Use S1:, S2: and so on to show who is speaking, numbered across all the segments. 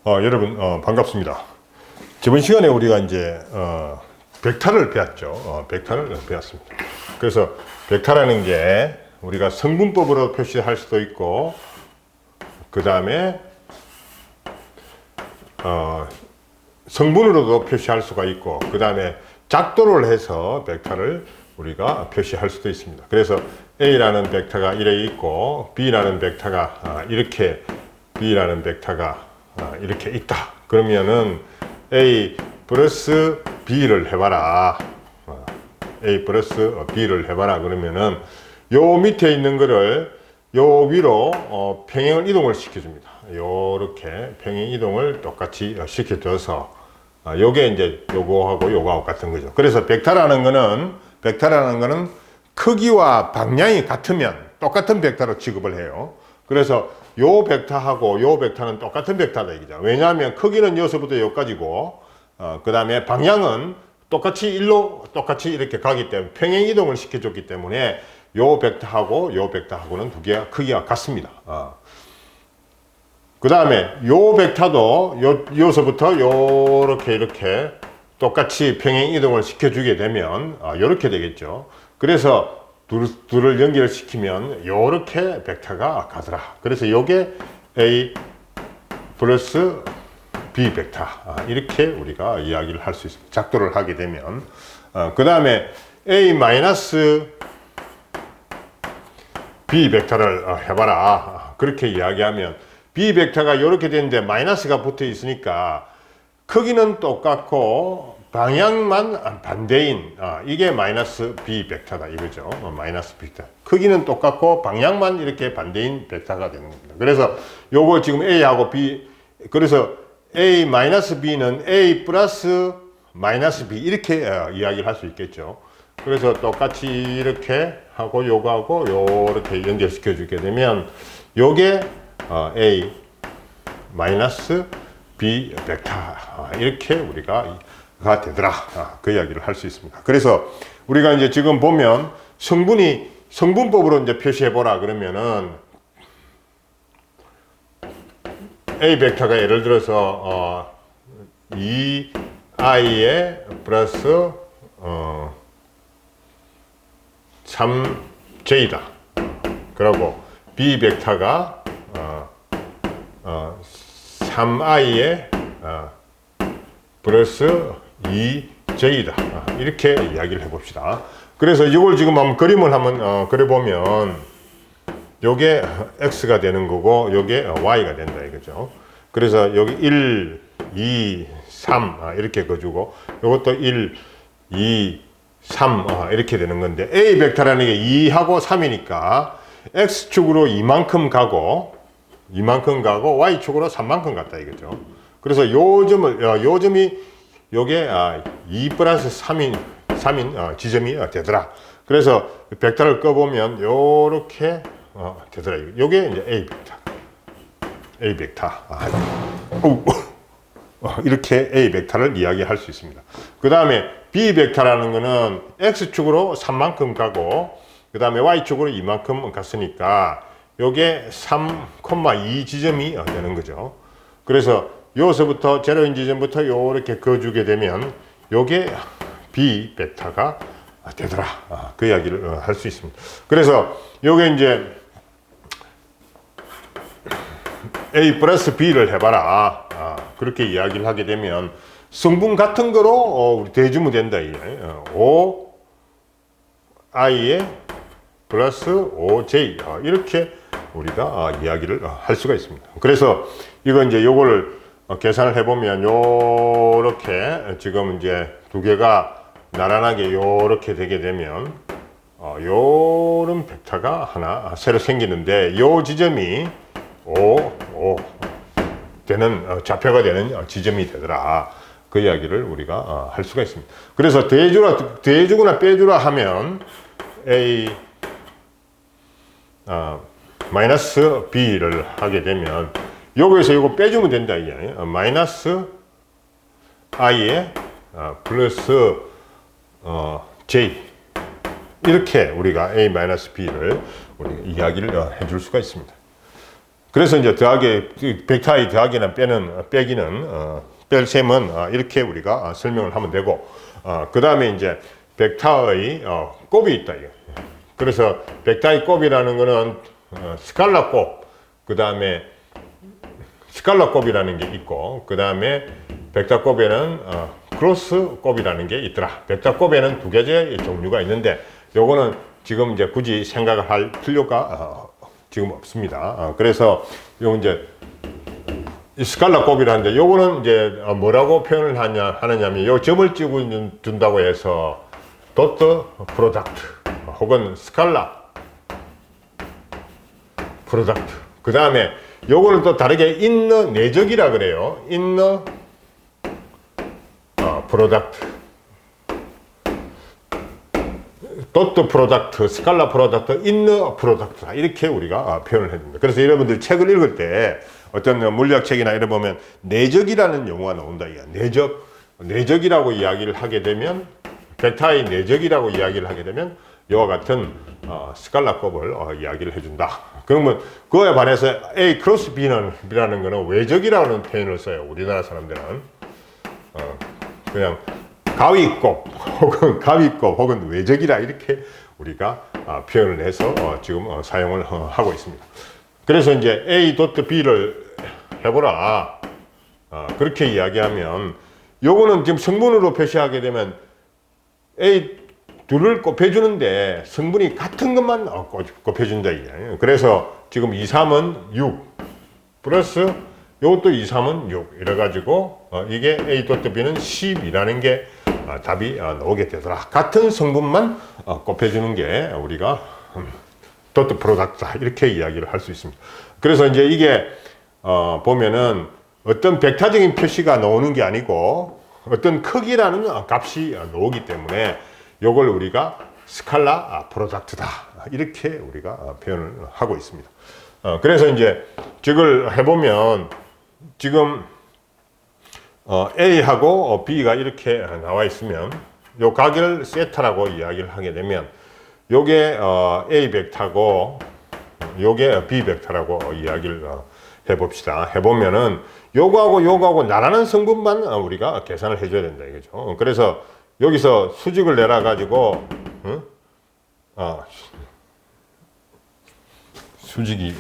S1: 여러분 반갑습니다. 저번 시간에 우리가 이제 벡터를 배웠죠. 벡터를 배웠습니다. 그래서 벡터라는 게 우리가 성분법으로 표시할 수도 있고, 그 다음에 성분으로도 표시할 수가 있고, 그 다음에 작도를 해서 벡터를 우리가 표시할 수도 있습니다. 그래서 A라는 벡터가 이래 있고, B라는 벡터가 이렇게, B라는 벡터가 이렇게 있다. 그러면은 A 플러스 B를 해봐라. A 플러스 B를 해봐라. 그러면은 요 밑에 있는 거를 요 위로 평행 이동을 시켜줍니다. 요렇게 평행 이동을 똑같이 시켜줘서 요게 이제 요거하고 요거하고 같은 거죠. 그래서 벡터라는 거는 크기와 방향이 같으면 똑같은 벡터로 취급을 해요. 그래서 요 벡터하고 요 벡터는 똑같은 벡터다 이거죠. 왜냐하면 크기는 여기서부터 여기까지고, 그 다음에 방향은 똑같이 똑같이 이렇게 가기 때문에 평행 이동을 시켜줬기 때문에 요 벡터하고 요 벡터하고는 두 개가 크기가 같습니다. 그 다음에 요 벡터도 여기서부터 요렇게 이렇게 똑같이 평행 이동을 시켜주게 되면 요렇게 되겠죠. 그래서 둘을 연결시키면 요렇게 벡터가 가더라. 그래서 요게 A 플러스 B 벡터, 이렇게 우리가 이야기를 할 수 있습니다. 작도를 하게 되면. 그 다음에 A 마이너스 B 벡터를 해봐라. 그렇게 이야기하면 B 벡터가 이렇게 되는데 마이너스가 붙어 있으니까 크기는 똑같고 방향만 반대인, 이게 마이너스 B 벡터다 이거죠. 마이너스 B 벡터. 크기는 똑같고 방향만 이렇게 반대인 벡터가 되는 겁니다. 그래서 요걸 지금 A하고 B, 그래서 A 마이너스 B는 A 플러스 마이너스 B 이렇게 이야기를 할 수 있겠죠. 그래서 똑같이 이렇게 하고 요거하고 요렇게 연결시켜 주게 되면 요게 A 마이너스 B 벡터, 이렇게 우리가 되더라. 그 이야기를 할 수 있습니다. 그래서 우리가 이제 지금 보면 성분법으로 이제 표시해 보라 그러면은 A 벡터가 예를 들어서 2i에 플러스 3j다. 그리고 B 벡터가 3i에 플러스 2j다. 이렇게 이야기를 해봅시다. 그래서 이걸 지금 한번 그림을 한번 그려보면 요게 x가 되는 거고 요게 y가 된다 이거죠. 그래서 여기 1, 2, 3 이렇게 그어주고 요것도 1, 2, 3 이렇게 되는 건데, A 벡터라는 게 2하고 3이니까 x축으로 이만큼 가고 y축으로 3만큼 갔다 이거죠. 그래서 요 점이 요게 2 플러스 3인 지점이 되더라. 그래서 벡터를 꺼보면 요렇게 되더라. 요게 이제 A 벡터. 이렇게 A 벡터를 이야기할 수 있습니다. 그 다음에 B 벡터라는 거는 x축으로 3만큼 가고 그 다음에 y축으로 이만큼 갔으니까 요게 3,2 지점이 되는 거죠. 그래서 여기서부터 제로인 지점부터 요렇게 그어주게 되면 요게 B 벡터가 되더라. 그 이야기를 할 수 있습니다. 그래서 요게 이제 A 플러스 B를 해봐라. 그렇게 이야기를 하게 되면 성분 같은 거로 우리 대주면 된다. 5i에 플러스 5j, 이렇게 우리가 이야기를 할 수가 있습니다. 그래서 이거 이제 요거를 계산을 해보면 요렇게 지금 이제 두 개가 나란하게 요렇게 되게 되면 요런 벡터가 하나 새로 생기는데 요 지점이 5 되는 좌표가 되는 지점이 되더라. 그 이야기를 우리가 할 수가 있습니다. 그래서 대주거나 빼주라 하면 A 마이너스 B를 하게 되면 여기에서 이거 빼주면 된다 이게 마이너스 I에 플러스 J, 이렇게 우리가 A 마이너스 B를 우리가 이야기를 해줄 수가 있습니다. 그래서 이제 벡터의 더하기나 빼기는 뺄 셈은 이렇게 우리가 설명을 하면 되고, 그 다음에 이제 벡터의 곱이 있다. 그래서 벡터의 곱이라는 거는 스칼라 곱, 그 다음에 스칼라 곱이라는 게 있고, 그 다음에 벡터 곱에는 크로스 곱이라는 게 있더라. 벡터 곱에는 두 가지의 종류가 있는데, 요거는 지금 이제 굳이 생각을 할 필요가 지금 없습니다. 그래서 요 이제 스칼라 곱이라는데, 요거는 이제 뭐라고 표현을 하느냐면, 요 점을 찍어 준다고 해서 도트 프로덕트 혹은 스칼라 프로덕트, 그 다음에 요거는 또 다르게 인너 내적이라 그래요. 인너 프로덕트, 도트 프로덕트, 스칼라 프로덕트, 인너 프로덕트, 이렇게 우리가 표현을 해줍니다. 그래서 여러분들 책을 읽을 때 어떤 물리학책이나 이런 보면 내적이라는 용어가 나온다. 내적이라고 이야기를 하게 되면, 벡터의 내적이라고 이야기를 하게 되면 이와 같은 스칼라 곱을 이야기를 해준다. 그러면 그거에 반해서 A 크로스 B라는 거는 외적이라는 표현을 써요. 우리나라 사람들은 그냥 가위곱 혹은 외적이라 이렇게 우리가 표현을 해서 지금 사용을 하고 있습니다. 그래서 이제 A 도트 B를 해보라, 그렇게 이야기하면, 요거는 지금 성분으로 표시하게 되면 A 둘을 곱해주는데 성분이 같은 것만 곱해준다. 그래서 지금 2, 3은 6 플러스 요것도 2, 3은 6 이래가지고 이게 A 도트 B는 10이라는 게 답이 나오게 되더라. 같은 성분만 곱해주는 게 우리가 도트 프로덕트다, 이렇게 이야기를 할 수 있습니다. 그래서 이제 이게 보면은 어떤 벡터적인 표시가 나오는 게 아니고 어떤 크기라는 값이 나오기 때문에 요걸 우리가 스칼라 프로덕트다, 이렇게 우리가 표현을 하고 있습니다. 그래서 이제 저걸 해보면 지금 A하고 B가 이렇게 나와 있으면 요 가결 세타라고 이야기를 하게 되면 요게 A 벡터고 요게 B 벡터라고 이야기를 해봅시다. 해보면은 요거하고 나라는 성분만 우리가 계산을 해줘야 된다 이거죠. 그래서 여기서 수직을 내라 가지고 수직이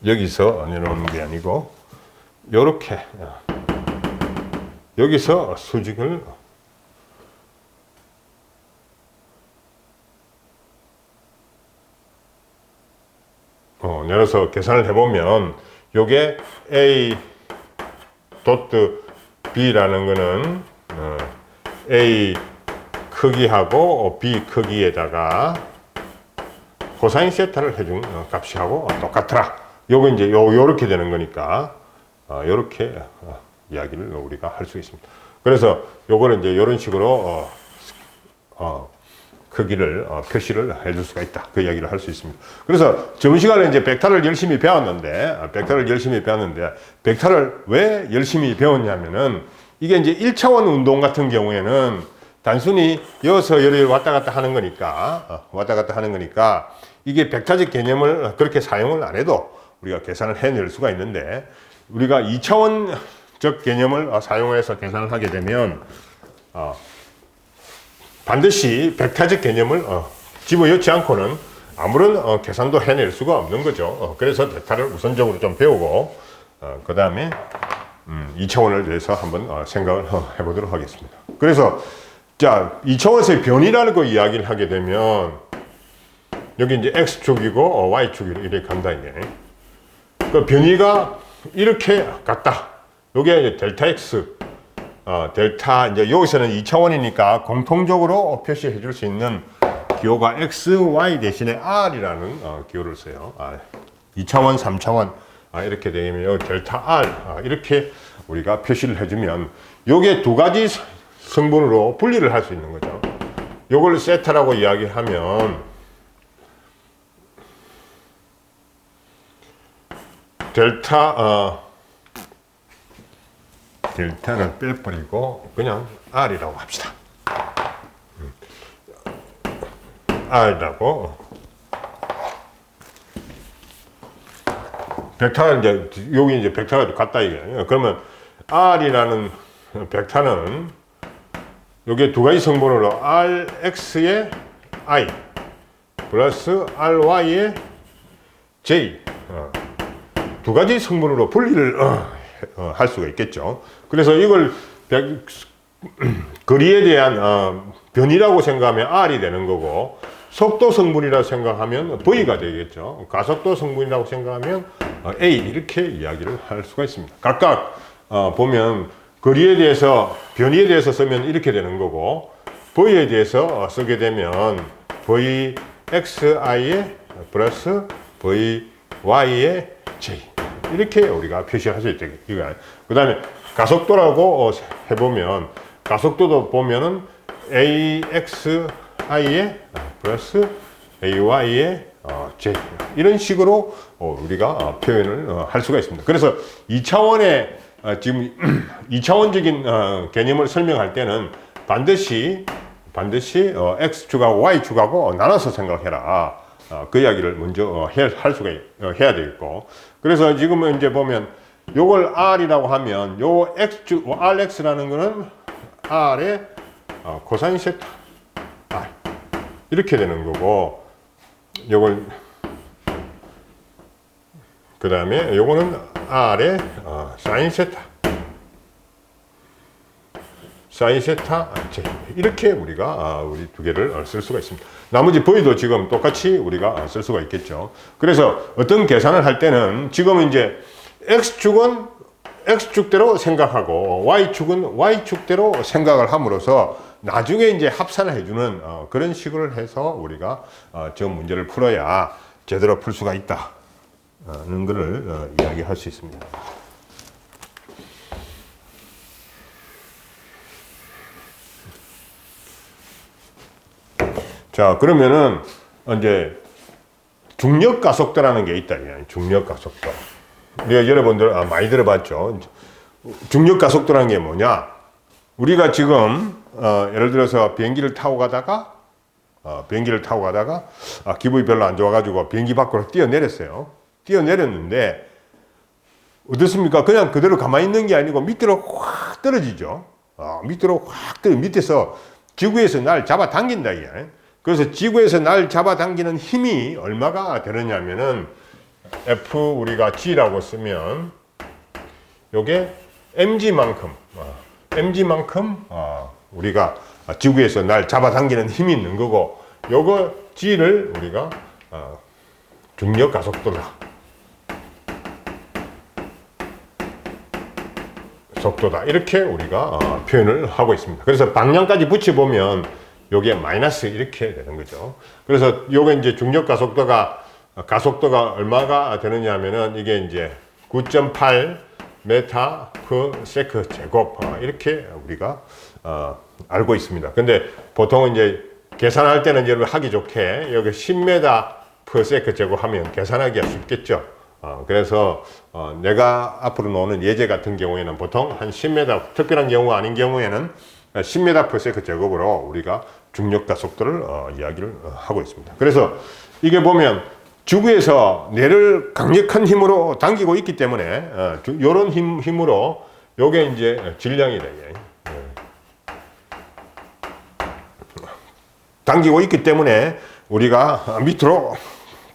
S1: 여기서 내려오는 게 아니고 요렇게 여기서 수직을 내려서 계산을 해보면 요게 A 도트 B라는 거는 A 크기하고 B 크기에다가 코사인 세타를 해준 값이하고 똑같더라. 요거 이제 요렇게 되는 거니까 요렇게 이야기를 우리가 할 수 있습니다. 그래서 요거는 이제 요런 식으로 크기를 표시를 해줄 수가 있다, 그 이야기를 할 수 있습니다. 그래서 점심시간에 이제 벡터를 열심히 배웠는데 벡터를 왜 열심히 배웠냐면은 이게 이제 1차원 운동 같은 경우에는 단순히 여기서 여기 왔다 갔다 하는 거니까 이게 벡터적 개념을 그렇게 사용을 안 해도 우리가 계산을 해낼 수가 있는데, 우리가 2차원적 개념을 사용해서 계산을 하게 되면 반드시 벡터적 개념을 집어넣지 않고는 아무런 계산도 해낼 수가 없는 거죠. 그래서 벡터를 우선적으로 좀 배우고 그 다음에 2차원을 위해서 한번 생각을 해보도록 하겠습니다. 그래서 자, 2차원에서의 변이라는 거 이야기를 하게 되면 여기 이제 X축이고 Y축이고 이렇게 간다 이게. 그 변이가 이렇게 같다. 요게 이제 델타 X, 델타, 이제 여기서는 2차원이니까 공통적으로 표시해 줄 수 있는 기호가 X, Y 대신에 R이라는 기호를 써요. 2차원, 3차원, 이렇게 되면 델타 R, 이렇게 우리가 표시를 해주면 요게 두 가지 성분으로 분리를 할 수 있는 거죠. 요걸 세타라고 이야기하면 델타를 빼버리고 그냥 R이라고 합시다. R이라고. 벡터는 이제, 여기 이제 벡터가 같다, 이게. 그러면 R이라는 벡터는 여기에 두 가지 성분으로 Rx의 I 플러스 Ry의 J. 두 가지 성분으로 분리를 할 수가 있겠죠. 그래서 이걸 거리에 대한 변이라고 생각하면 R이 되는 거고, 속도 성분이라고 생각하면 V가 되겠죠. 가속도 성분이라고 생각하면 A, 이렇게 이야기를 할 수가 있습니다. 각각 보면 거리에 대해서, 변이에 대해서 쓰면 이렇게 되는 거고, V에 대해서 쓰게 되면 Vxi의 플러스 Vy의 J, 이렇게 우리가 표시할 수 있다. 그 다음에 가속도라고 해보면, 가속도도 보면은 AXI의 플러스 AY의 J, 이런 식으로 우리가 표현을 할 수가 있습니다. 그래서 2차원의 지금 2차원적인 개념을 설명할 때는 반드시 X축하고 Y축하고 나눠서 생각해라. 그 이야기를 먼저 해야 되겠고. 그래서 지금 이제 보면 요걸 R이라고 하면 요 X축, RX라는 거는 R의 코사인 세타 R, 이렇게 되는 거고, 요걸 그 다음에 요거는 R의 사인 세타 J, 이렇게 우리가 우리 두 개를 쓸 수가 있습니다. 나머지 V도 지금 똑같이 우리가 쓸 수가 있겠죠. 그래서 어떤 계산을 할 때는 지금 이제 X축은 X축대로 생각하고 Y축은 Y축대로 생각을 함으로써 나중에 이제 합산을 해주는 그런 식으로 해서 우리가 저 문제를 풀어야 제대로 풀 수가 있다는 것을 이야기할 수 있습니다. 자, 그러면은 이제 중력 가속도라는 게 있다. 중력 가속도. 여러분들 많이 들어봤죠. 중력 가속도라는 게 뭐냐? 우리가 지금 예를 들어서 비행기를 타고 가다가 기분이 별로 안 좋아가지고 비행기 밖으로 뛰어내렸어요. 뛰어내렸는데 어떻습니까? 그냥 그대로 가만히 있는 게 아니고 밑으로 확 떨어지죠. 밑에서 지구에서 날 잡아당긴다, 이게. 그래서 지구에서 날 잡아당기는 힘이 얼마가 되느냐면은 F 우리가 G라고 쓰면 요게 mg만큼 우리가 지구에서 날 잡아당기는 힘이 있는 거고, 요거 G를 우리가 중력 가속도다, 속도다, 이렇게 우리가 표현을 하고 있습니다. 그래서 방향까지 붙여보면 요게 마이너스 이렇게 되는 거죠. 그래서 요게 이제 중력 가속도가 얼마가 되느냐 하면은 이게 이제 9.8 메타 per 세크 제곱, 이렇게 우리가 알고 있습니다. 근데 보통 이제 계산할 때는 여러분 하기 좋게 여기 10m per 세크 제곱 하면 계산하기가 쉽겠죠. 그래서 내가 앞으로 나오는 예제 같은 경우에는 보통 한 10m, 특별한 경우가 아닌 경우에는 10m per 세크 제곱으로 우리가 중력 가속도를 이야기를 하고 있습니다. 그래서 이게 보면 지구에서 뇌를 강력한 힘으로 당기고 있기 때문에 이런 힘으로 요게 이제 질량이다. 당기고 있기 때문에 우리가 밑으로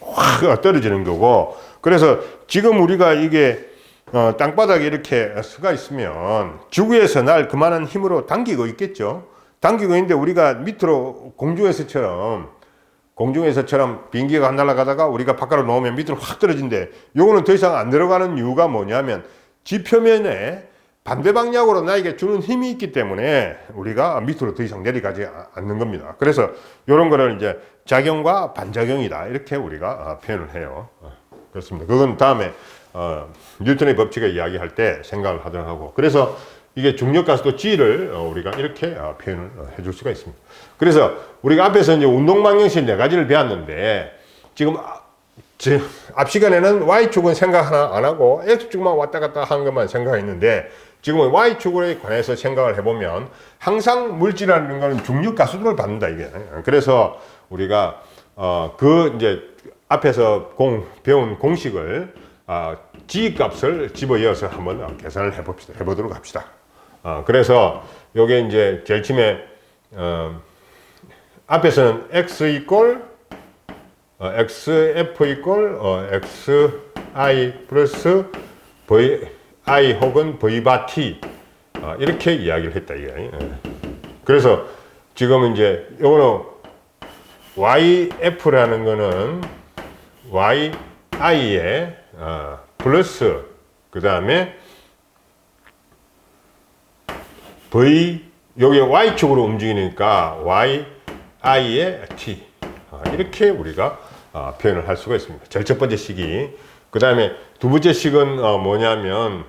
S1: 확 떨어지는 거고, 그래서 지금 우리가 이게 땅바닥에 이렇게 서가 있으면 지구에서 날 그만한 힘으로 당기고 있겠죠. 당기고 있는데 우리가 밑으로 공중에서처럼 비행기가 안 날아가다가 우리가 바깥으로 나오면 밑으로 확 떨어진대. 요거는 더 이상 안 들어가는 이유가 뭐냐면 지표면에 반대 방향으로 나에게 주는 힘이 있기 때문에 우리가 밑으로 더 이상 내려가지 않는 겁니다. 그래서 이런 거를 이제 작용과 반작용이다, 이렇게 우리가 표현을 해요. 그렇습니다. 그건 다음에 뉴턴의 법칙을 이야기할 때 생각을 하도록 하고, 그래서 이게 중력 가속도 G를 우리가 이렇게 표현을 해줄 수가 있습니다. 그래서 우리가 앞에서 이제 운동 방정식 4가지를 배웠는데, 지금 앞 시간에는 Y축은 생각 하나 안 하고 X축만 왔다 갔다 하는 것만 생각했는데, 지금은 Y축에 관해서 생각을 해보면 항상 물질이라는 것은 중력가속도를 받는다 이게. 그래서 우리가 그 이제 앞에서 배운 공식을 G 값을 집어이어서 한번 계산을 해보도록 합시다. 그래서 요게 이제 제일 처음에 앞에서는 X 이꼴 XF 이꼴 XI 플러스 VI 혹은 V바 T 이렇게 이야기를 했다 이게. 그래서 지금 이제 요거는 YF라는 거는 YI에 플러스 그 다음에 여기 Y축으로 움직이니까 YI에 T 이렇게 우리가 표현을 할 수가 있습니다. 제일 첫 번째 식이. 그 다음에 두 번째 식은 뭐냐면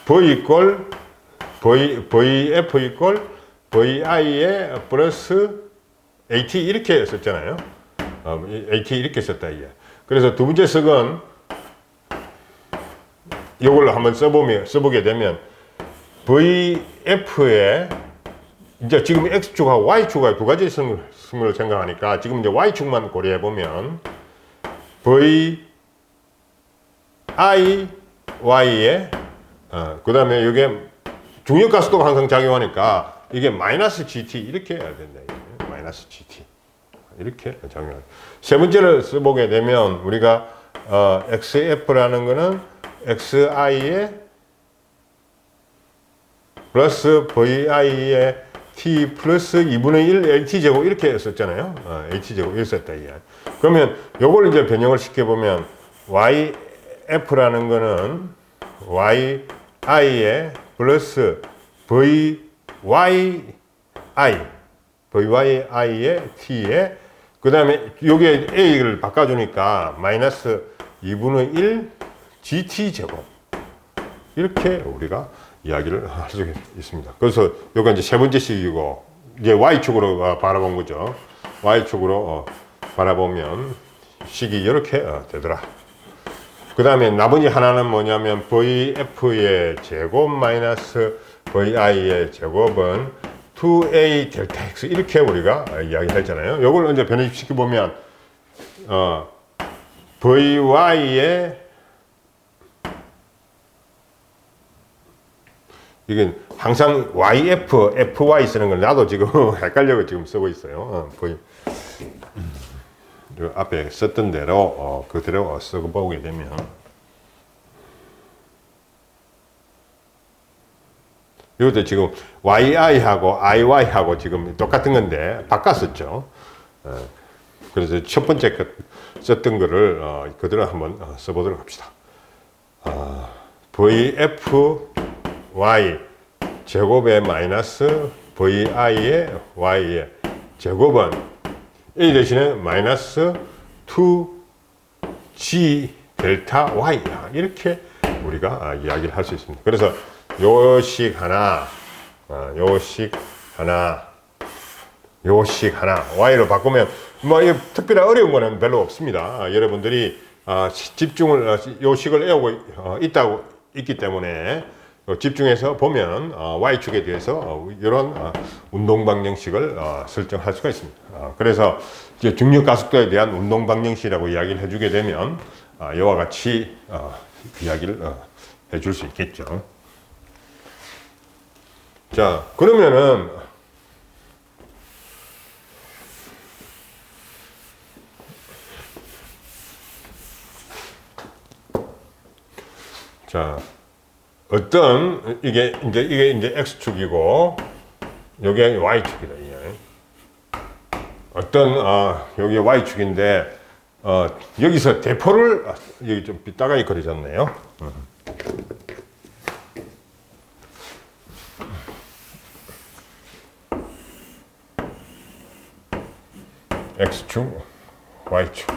S1: VF 이꼴 VI에 플러스 AT 이렇게 썼잖아요. AT 이렇게 썼다 이게. 그래서 두 번째 식은 이걸로 한번 써보게 되면 VF에 이제 지금 X축하고 Y축하고 두 가지 승을 생각하니까 지금 이제 Y축만 고려해 보면 VIY에 그 다음에 이게 중력가속도가 항상 작용하니까 이게 마이너스 GT 이렇게 해야 된다. 마이너스 GT 이렇게 작용해요. 세 번째를 써보게 되면 우리가 XF라는 거는 XI에 플러스 VI에 T 플러스 2분의 1 LT제곱 이렇게 썼잖아요. H제곱 이렇게 썼다 이게. 그러면 요걸 이제 변형을 시켜보면 YF라는 거는 YI에 플러스 VYI에 T에 그 다음에 요게 A를 바꿔주니까 마이너스 2분의 1 GT제곱 이렇게 우리가 이야기를 할 수 있습니다. 그래서 요가 이제 세 번째 식이고 이제 Y축으로 바라본 거죠. Y축으로 바라보면 식이 이렇게 되더라. 그 다음에 나머지 하나는 뭐냐면 VF의 제곱 마이너스 VI의 제곱은 2A 델타 X 이렇게 우리가 이야기했잖아요. 요걸 이제 변형시켜 보면 VY의 이게 항상 YF, FY 쓰는 걸 나도 지금 헷갈려고 지금 쓰고 있어요. 앞에 썼던 대로 그대로 쓰고 보게 되면 이것도 지금 YI하고 IY하고 지금 똑같은 건데 바꿨었죠. 그래서 첫 번째 썼던 거를 그대로 한번 써보도록 합시다. VFY 제곱의 마이너스 VI의 Y의 제곱은 A 대신에 마이너스 2G 델타 Y 이렇게 우리가 이야기를 할 수 있습니다. 그래서 요식 하나, 요식 하나, 요식 하나 Y로 바꾸면 뭐 특별히 어려운 거는 별로 없습니다. 여러분들이 집중을 요식을 외우고 있기 때문에 집중해서 보면 Y축에 대해서 이런 운동 방정식을 설정할 수가 있습니다. 그래서 이제 중력 가속도에 대한 운동 방정식이라고 이야기를 해주게 되면 이와 같이 이야기를 해줄 수 있겠죠. 자, 그러면은 자. 어떤 이게 이제 X축이고 여기 Y축이다. 이게. 어떤 여기 Y축인데 여기서 대포를 여기 좀 빗다가이 그려졌네요. X축, Y축.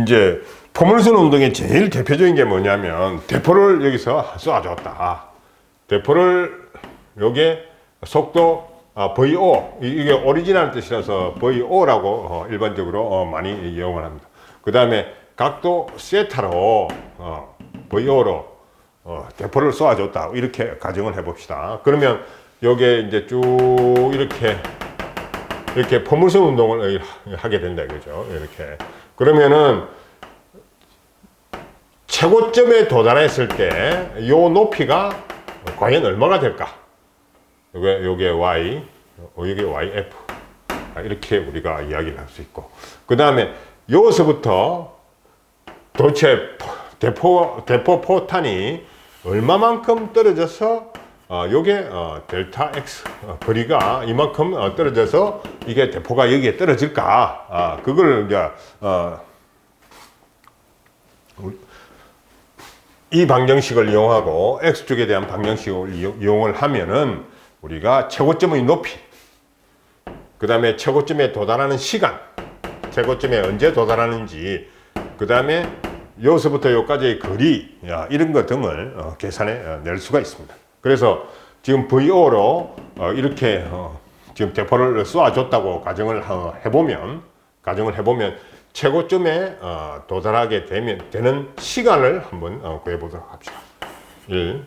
S1: 이제 포물선 운동의 제일 대표적인 게 뭐냐면 대포를 여기서 쏴줬다. 대포를 요게 속도 VO 이게 오리지널 뜻이라서 VO라고 일반적으로 많이 이용을 합니다. 그 다음에 각도 세타로 VO로 대포를 쏘아줬다. 이렇게 가정을 해봅시다. 그러면 요게 이제 쭉 이렇게 포물선 운동을 하게 된다. 그죠? 이렇게. 그러면은 최고점에 도달했을 때 요 높이가 과연 얼마가 될까? 요게 Y, 요게 YF. 이렇게 우리가 이야기를 할 수 있고. 그 다음에 여기서부터 도대체 대포 포탄이 얼마만큼 떨어져서 요게 델타 X 거리가 이만큼 떨어져서 이게 대포가 여기에 떨어질까? 그걸 이제 이 방정식을 이용하고 X축에 대한 방정식을 이용을 하면은 우리가 최고점의 높이, 그 다음에 최고점에 도달하는 시간, 최고점에 언제 도달하는지, 그 다음에 여기서부터 여기까지의 거리, 이런 것 등을 계산해 낼 수가 있습니다. 그래서 지금 VO로 이렇게 지금 대포를 쏘아줬다고 가정을 해보면 최고점에 도달하게 되는 시간을 한번 구해보도록 합시다. 1.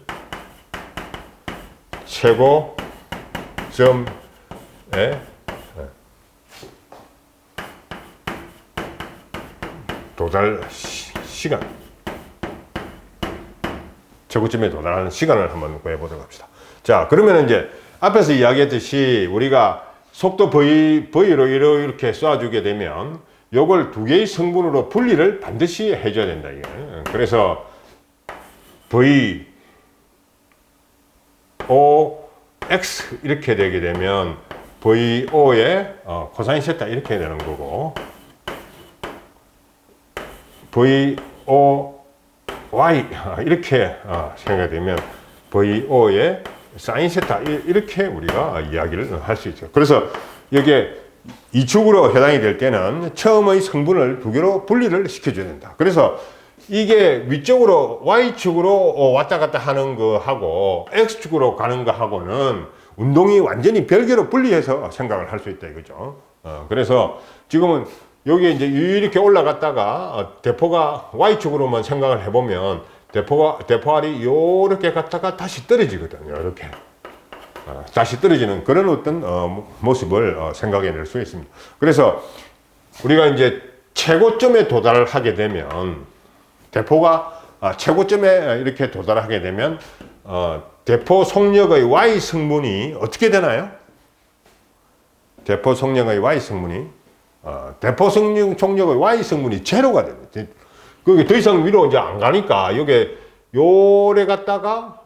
S1: 최고점에 도달 시간, 최고점에 도달하는 시간을 한번 구해보도록 합시다. 자, 그러면 이제 앞에서 이야기했듯이 우리가 속도 V로 이렇게 쏴주게 되면 요걸 두 개의 성분으로 분리를 반드시 해줘야 된다. 이게. 그래서 V, O, X 이렇게 되게 되면 VO의 코사인 세타 이렇게 되는 거고, VO, Y 이렇게 생각되면 VO의 사인 세타 이렇게 우리가 이야기를 할 수 있죠. 그래서 여기에 이축으로 해당이 될 때는 처음의 성분을 두 개로 분리를 시켜줘야 된다. 그래서 이게 위쪽으로 Y축으로 왔다 갔다 하는 거 하고 X축으로 가는 거 하고는 운동이 완전히 별개로 분리해서 생각을 할 수 있다 이거죠. 그래서 지금은 여기 이제 이렇게 올라갔다가 대포가 Y축으로만 생각을 해보면 대포알이 요렇게 갔다가 다시 떨어지거든요. 이렇게. 다시 떨어지는 그런 어떤 모습을 생각해낼 수 있습니다. 그래서 우리가 이제 최고점에 도달하게 되면 대포가 최고점에 이렇게 도달하게 되면 대포 속력의 Y 성분이 어떻게 되나요? 대포 속력의 Y 성분이 대포 속력의 Y 성분이 제로가 됩니다. 그게 더 이상 위로 이제 안 가니까 요게 요래 갔다가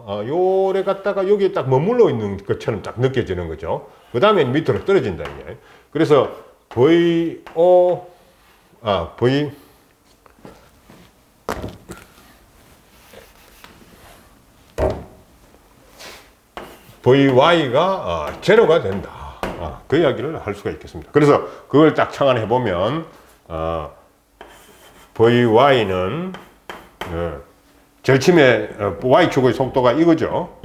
S1: 여기에 딱 머물러 있는 것처럼 딱 느껴지는 거죠. 그 다음에 밑으로 떨어진다 이게. 그래서 VY가 제로가 된다. 그 이야기를 할 수가 있겠습니다. 그래서 그걸 딱 착안해 보면 VY는 절침의 Y축의 속도가 이거죠.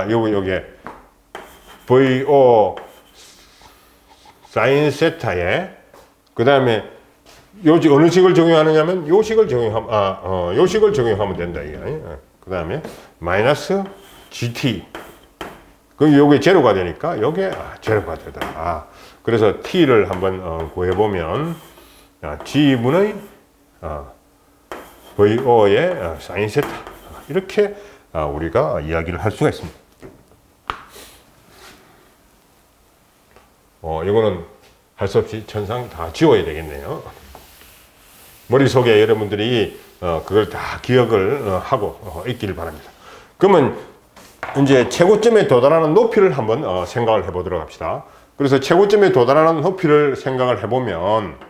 S1: 요게 VO 사인 세타에 그 다음에 어느 식을 적용하느냐면 요 식을 적용하면 된다 이게. 그 다음에 마이너스 GT. 그럼 요게 제로가 되니까 요게 제로가 되더라. 그래서 T를 한번 구해보면 G분의 VO의 사인 세타 이렇게 우리가 이야기를 할 수가 있습니다. 이거는 할 수 없이 천상 다 지워야 되겠네요. 머릿속에 여러분들이 그걸 다 기억을 하고 있기를 바랍니다. 그러면 이제 최고점에 도달하는 높이를 한번 생각을 해보도록 합시다. 그래서 최고점에 도달하는 높이를 생각을 해보면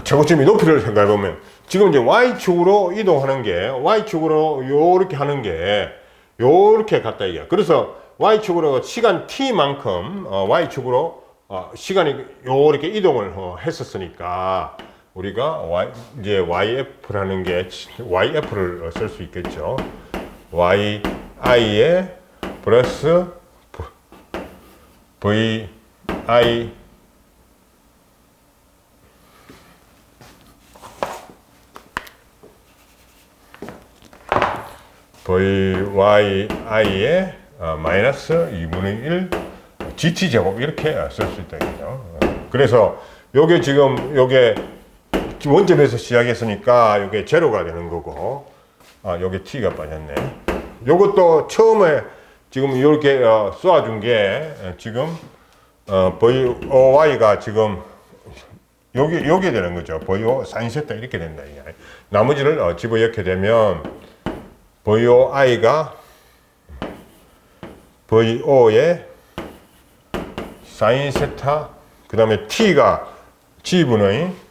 S1: 최고점의 높이를 생각해 보면 지금 이제 y축으로 이동하는 게 y축으로 요렇게 하는 게 요렇게 갔다 이게. 그래서 y축으로 시간 t만큼 y축으로 시간이 요렇게 이동을 했었으니까 우리가 이제 yf라는 게 yf를 쓸 수 있겠죠. yi에 플러스 vi vii에 마이너스 2분의 1 gt제곱 이렇게 쓸 수 있다 이거죠. 그래서 요게 지금 요게 원점에서 시작했으니까 요게 제로가 되는 거고 요게 t가 빠졌네. 요것도 처음에 지금 이렇게 쏘아준 게 지금 voy가 지금 요게 되는 거죠. vo sin 세타 이렇게 된다. 나머지를 집어넣게 되면 voi가 vo의 sin 세타 그 다음에 t가 g분의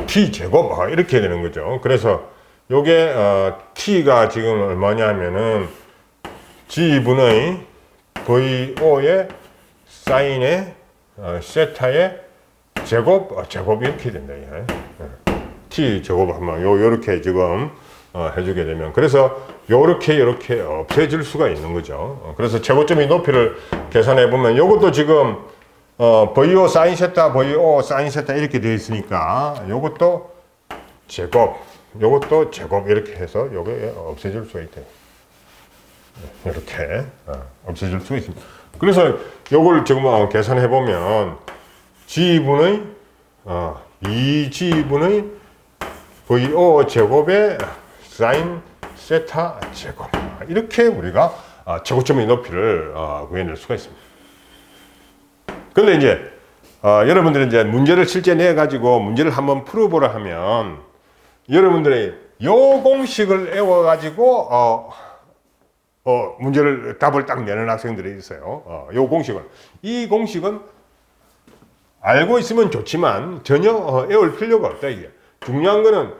S1: t제곱 이렇게 되는 거죠. 그래서 요게 t가 지금 얼마냐면은 g분의 vo의 사인의 세타의 제곱 이렇게 된다. t제곱 한번 요렇게 지금 해주게 되면 그래서 요렇게 없애질 수가 있는 거죠. 그래서 최고점의 높이를 계산해 보면 요것도 지금 VO 사인 세타, VO 사인 세타 이렇게 되어 있으니까 요것도 제곱, 요것도 제곱 이렇게 해서 요게 없애질 수가 있대요. 이렇게 없애질 수가 있습니다. 그래서 요걸 지금 계산해 보면 G분의 2G분의 VO 제곱의 사인 세타 제곱 이렇게 우리가 최고점의 높이를 구해낼 수가 있습니다. 근데 이제 여러분들이 이제 문제를 실제 내 가지고 문제를 한번 풀어보라 하면 여러분들이 요 공식을 외워 가지고 문제를 답을 딱 내는 학생들이 있어요. 요 공식은 이 공식은 알고 있으면 좋지만 전혀 외울 필요가 없다 이게. 중요한 거는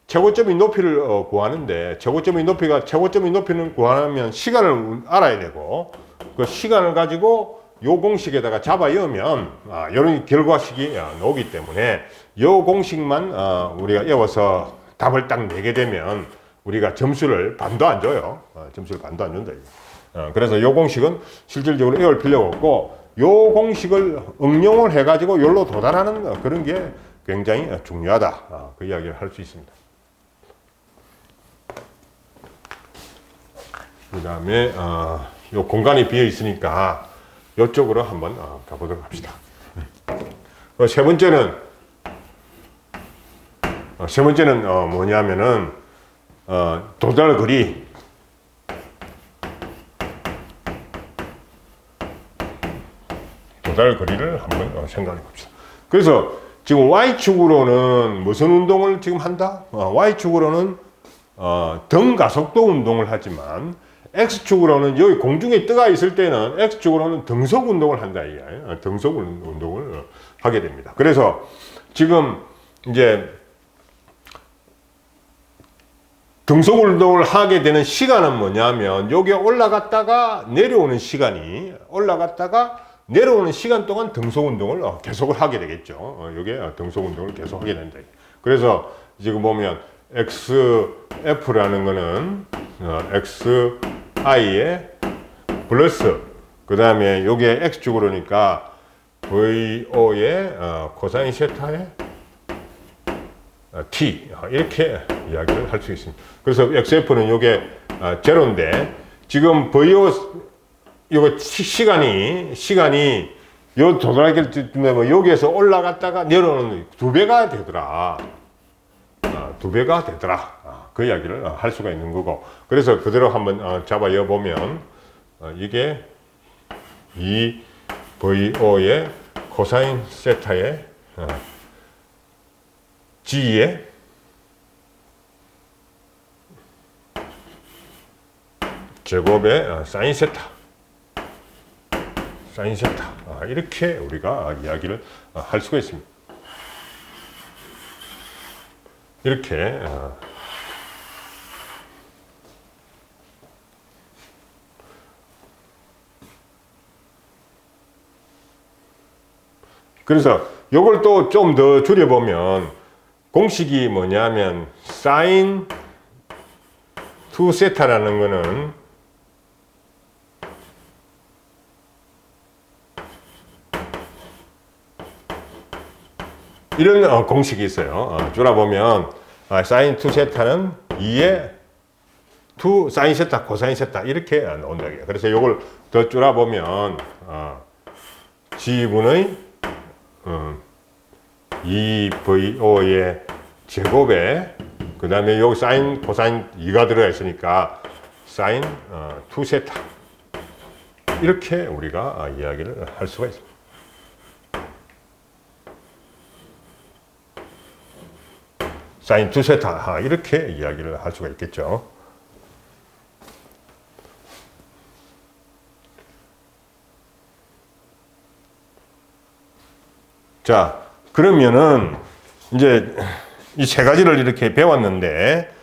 S1: 최고점의 높이를 구하는데 최고점의 높이는 구하려면 시간을 알아야 되고 그 시간을 가지고 요 공식에다가 잡아 넣으면 이런 결과식이 나오기 때문에 요 공식만 우리가 외워서 답을 딱 내게 되면 우리가 점수를 반도 안 줘요. 점수를 반도 안 준다. 그래서 요 공식은 실질적으로 외울 필요가 없고 요 공식을 응용을 해가지고 여기로 도달하는 그런 게 굉장히 중요하다. 그 이야기를 할 수 있습니다. 그 다음에 요 공간이 비어 있으니까 이쪽으로 한번 가보도록 합시다. 세 번째는 뭐냐면은 도달거리. 도달거리를 한번 생각해 봅시다. 그래서 지금 Y축으로는 무슨 운동을 지금 한다? Y축으로는 등 가속도 운동을 하지만 X축으로는 여기 공중에 떠가 있을 때는 X축으로는 등속 운동을 한다. 등속 운동을 하게 됩니다. 그래서 지금 이제 등속 운동을 하게 되는 시간은 뭐냐면 여기에 올라갔다가 내려오는 시간이 내려오는 시간 동안 등속 운동을 계속을 하게 되겠죠. 여기에 등속 운동을 계속 하게 된다. 그래서 지금 보면 XF라는 거는 XI에 플러스 그 다음에 요게 X축으로니까 VO의 코사인 세타의 T 이렇게 이야기를 할 수 있습니다. 그래서 XF는 요게 제로인데 지금 VO 요거 시간이 요 도달하게 되면 여기에서 올라갔다가 내려오는 2배가 되더라. 2배가 되더라. 그 이야기를 할 수가 있는 거고. 그래서 그대로 한번 잡아 이어보면 이게 2VO의 코사인 세타의 G의 제곱의 사인 세타 이렇게 우리가 이야기를 할 수가 있습니다. 이렇게 그래서 요걸 또 좀 더 줄여보면 공식이 뭐냐면 사인 2세타라는 거는 이런 공식이 있어요. 줄여보면 사인 2세타는 2의 2 사인 세타 코사인 세타 이렇게 나온다. 그래서 요걸 더 줄여보면 G분의 2VO의 제곱에 그 다음에 여기 사인 코사인 2가 들어가 있으니까 사인 2세타 이렇게 우리가 이야기를 할 수가 있습니다. 사인 2세타 이렇게 이야기를 할 수가 있겠죠. 자, 그러면은 이제 이 세 가지를 이렇게 배웠는데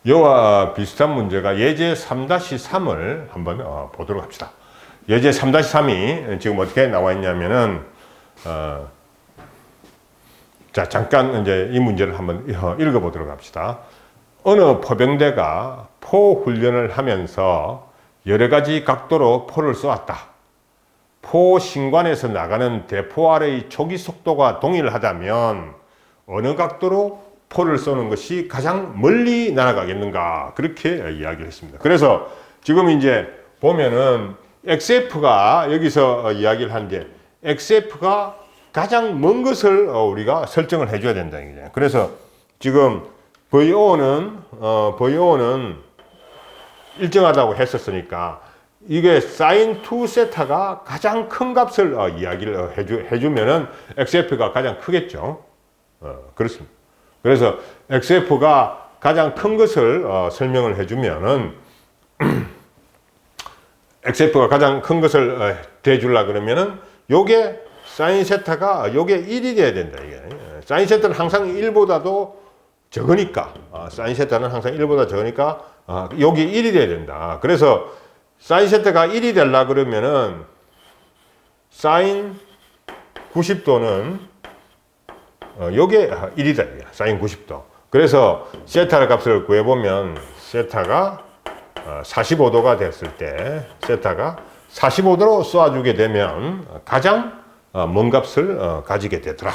S1: 이와 비슷한 문제가 예제 3-3을 한번 보도록 합시다. 예제 3-3이 지금 어떻게 나와 있냐면은 자, 잠깐 이제 이 문제를 한번 읽어 보도록 합시다. 어느 포병대가 포 훈련을 하면서 여러 가지 각도로 포를 쏘았다. 포 신관에서 나가는 대포알의 초기 속도가 동일하다면 어느 각도로 포를 쏘는 것이 가장 멀리 날아가겠는가? 그렇게 이야기를 했습니다. 그래서 지금 이제 보면은 XF가 여기서 이야기를 하는데 XF가 가장 먼 것을 우리가 설정을 해줘야 된다. 그래서 지금 VO는 일정하다고 했었으니까 이게 사인 2세타가 가장 큰 값을 이야기를 해주면은 XF가 가장 크겠죠. 그렇습니다. 그래서 XF가 가장 큰 것을 설명을 해주면은 XF가 가장 큰 것을 대주려 그러면은 요게 사인 세타가 요게 1이 돼야 된다. 이게 사인 세타는 항상 1보다도 적으니까 사인 세타는 항상 1보다 적으니까 여기 1이 돼야 된다. 그래서 사인 세타가 1이 되려 그러면은 사인 90도는 요게 1이다. 사인 90도. 그래서 세타 값을 구해보면 세타가 45도가 됐을 때 세타가 45도로 쏘아주게 되면 가장 먼 값을 가지게 되더라.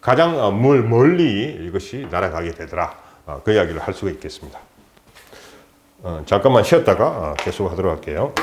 S1: 가장 멀리 이것이 날아가게 되더라. 그 이야기를 할 수가 있겠습니다. 잠깐만 쉬었다가 계속하도록 할게요.